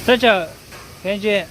这叫感觉。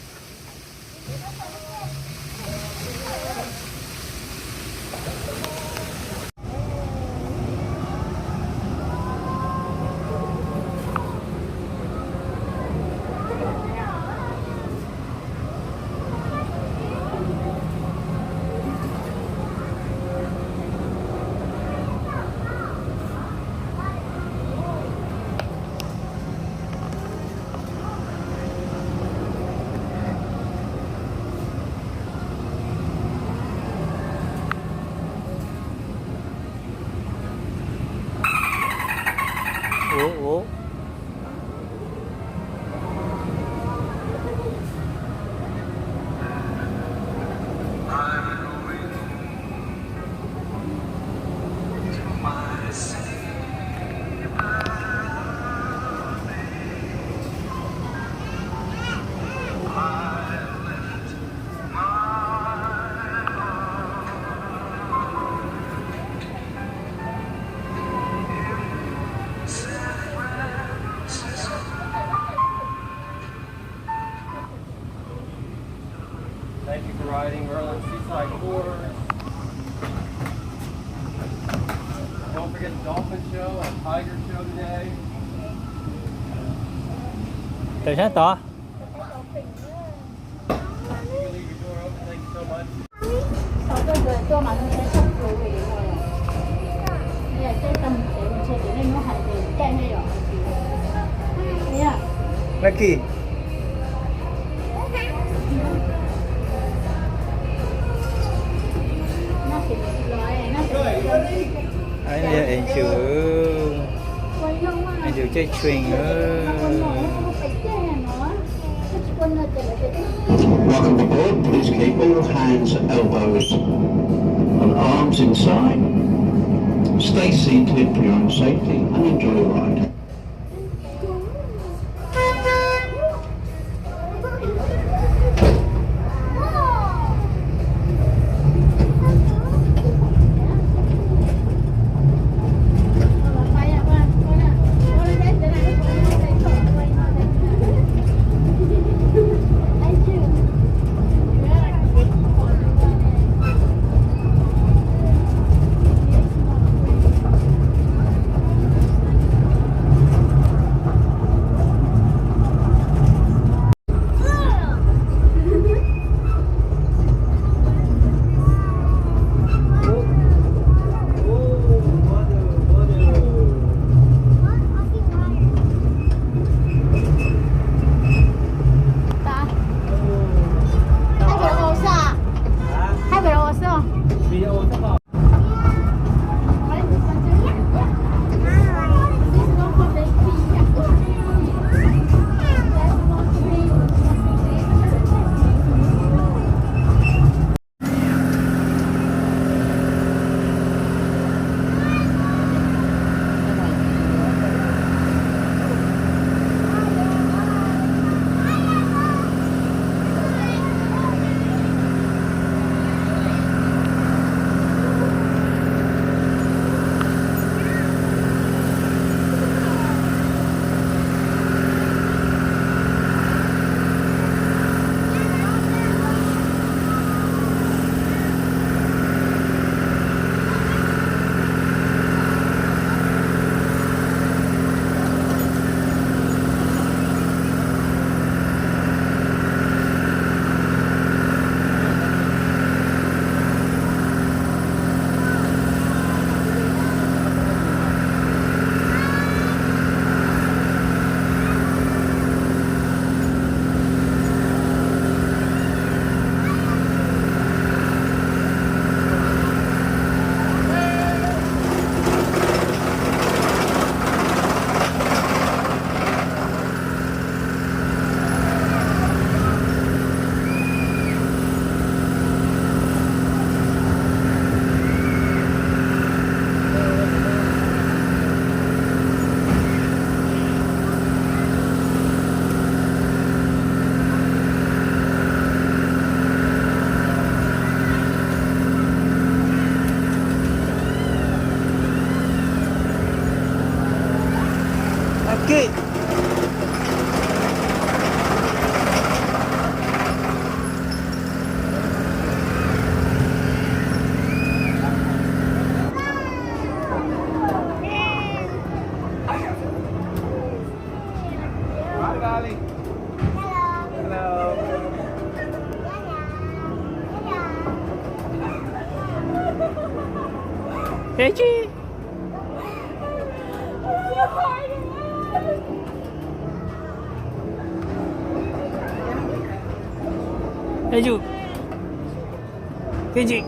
哦，Thank you for riding Merlin Seaside Tours. Don't forget the dolphin show and tiger show today. 等一下打。You can leave your door open. Thank you so much. 我嗰個多萬蚊出到嘅喎，你係真咁死唔出嚟，你唔好係哋驚咩樣？你啊 Lucky. 那是來，那是 Anh giờ anh chữ. 貴咯嘛。 Anh chữ chơi truyền Welcome aboard. Please keep all hands, elbows and arms inside. Stay seated for your own safety and enjoy the ride. 돼지. 돼지. 돼지.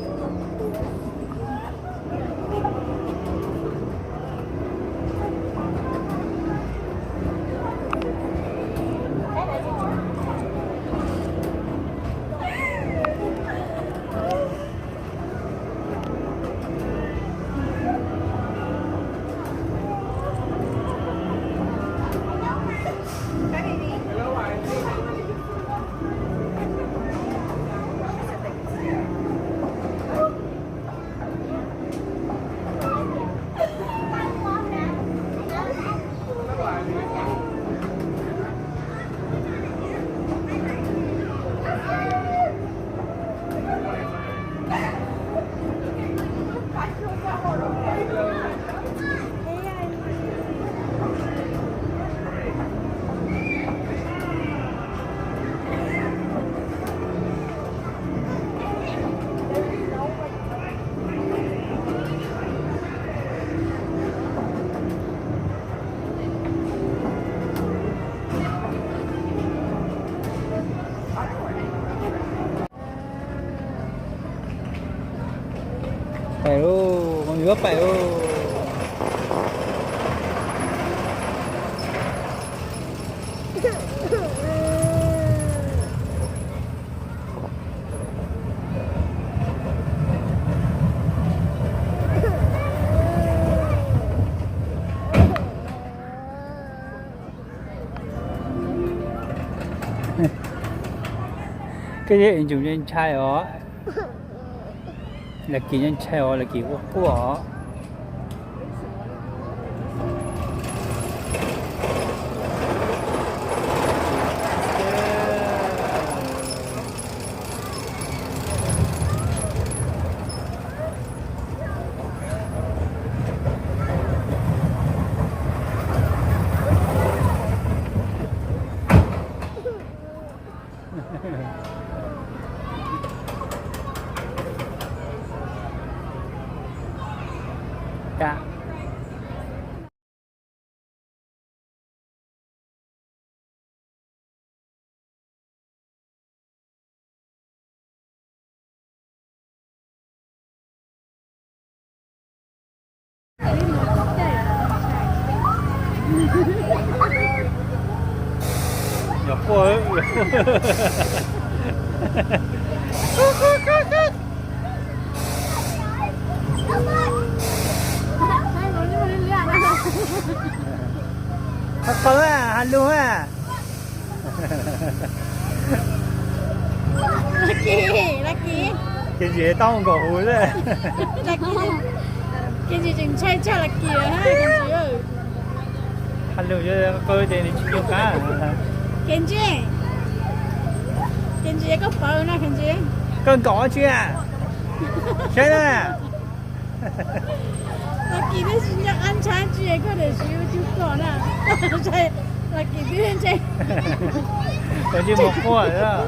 Phải luôn, con nước phải luôn. Cái gì anh dùng lên chai ó là kỳ nhân chai ó là kỳ của ó. Dạ. Nhỏ cô con à, hành luôn à. Lucky. Cái gì tao còn hối đấy. Cái gì chừng chơi cho Lucky rồi ha, cái gì ơi. Hành luôn cho coi tiền đi chịu cá. Kenji có phở nè Kenji. Con có chứ à? Chơi đó à? Lucky nó sinh nhật ăn chán chứ có thể chịu chú có nè. Chơi Lucky tự nhiên chơi. Còn chứ một cô rồi đó.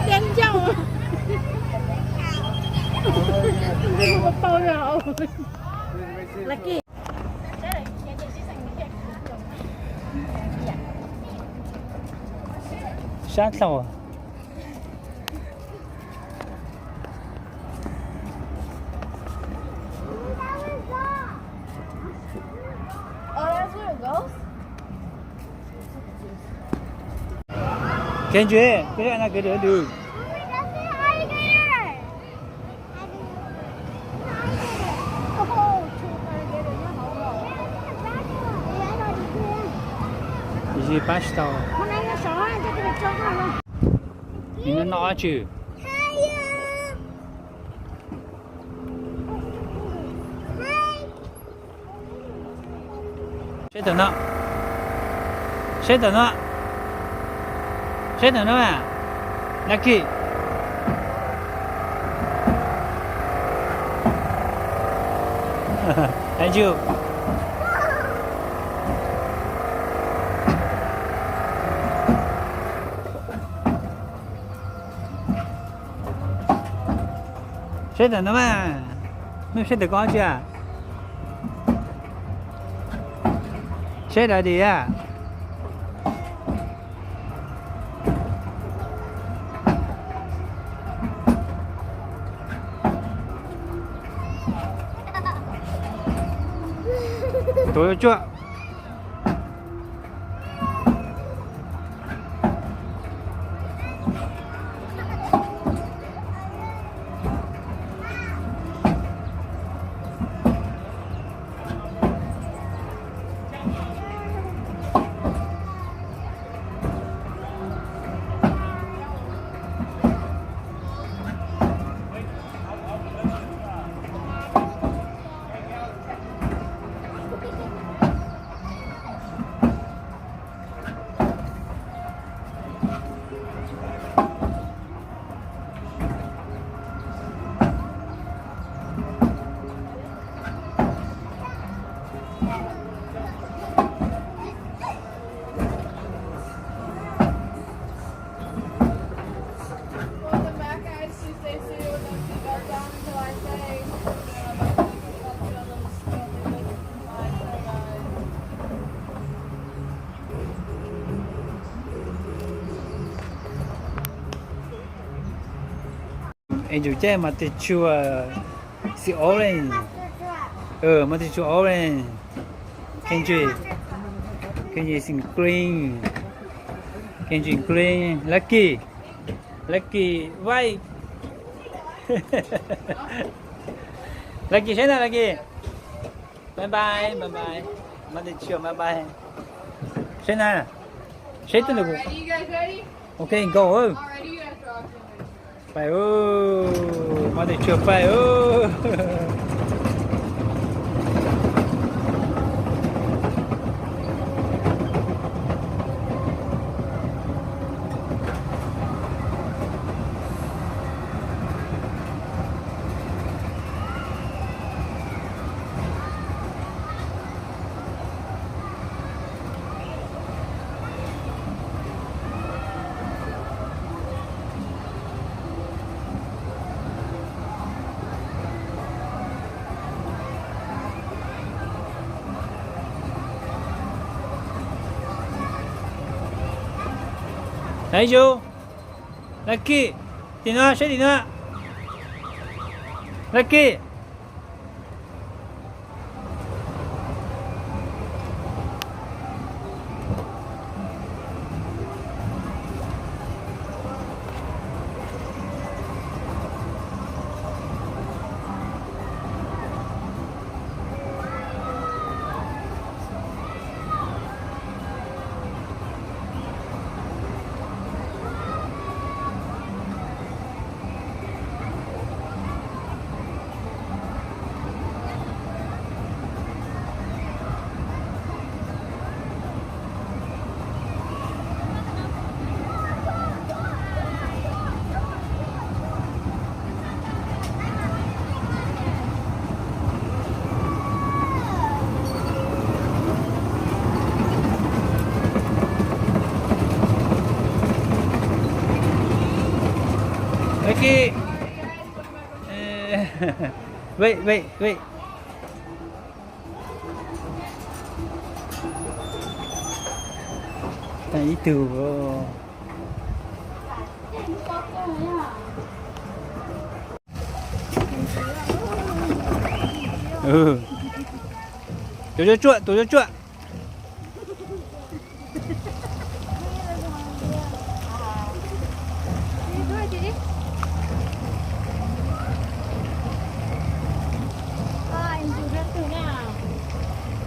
Đánh nhau. Đừng có bao rồi. Lucky. Sát sao à? Kenji, cái này là cái đường. Gì pasta? Hôm nay nó xóa cho cái cho con luôn. Thì nó nói chứ. Sẽ等nó. Sẽ等nó. Sẽ等nó à? Lucky. Thank you. Sẽ等nó mà. 没吃得高去啊？吃了的呀？多有脚。Welcome back, guys. Please stay seated with those seatbelts on until I say. Anh chủ chơi mà thì chua si orange. Mà thì chua orange. Kenji sing green. Kenji green. Lucky white. Lucky thế nào Lucky? Bye bye. Mà thì chua bye bye. Thế nào? Thế tên là Alrighty, you guys ready? Okay, go. Alrighty, you guys rock. Phải mà để chưa phải Thấy chưa? Lucky, đi nữa, sẽ đi nữa. Lucky. Lucky. Wait. Thấy từ Tổ cho chuột.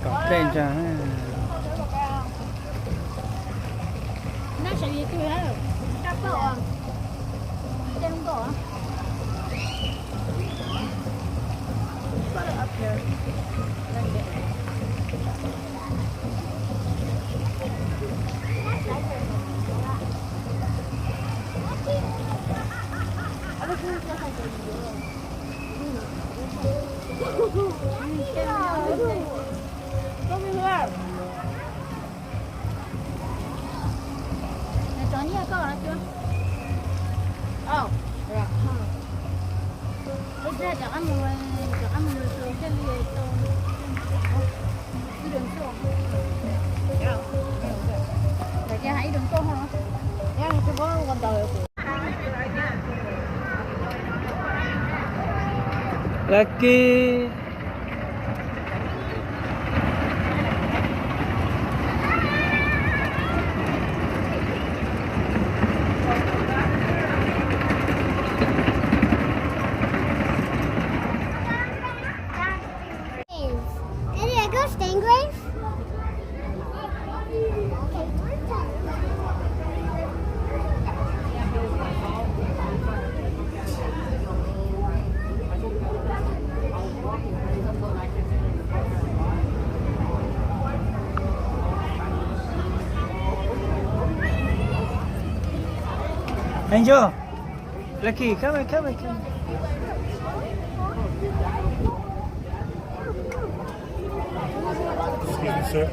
Cọc lên cho nó sẽ đi từ đó cắt bộ trên bộ chó nhia câu là chưa? Được. Bây giờ chẳng ăn mùi, đường xô. Để cho hãy đường xô hả? Nha, tôi có con đời của. Lucky. Daddy, I go Stingrays? Angel. Lucky, come on, come on, come on. Excuse me, sir.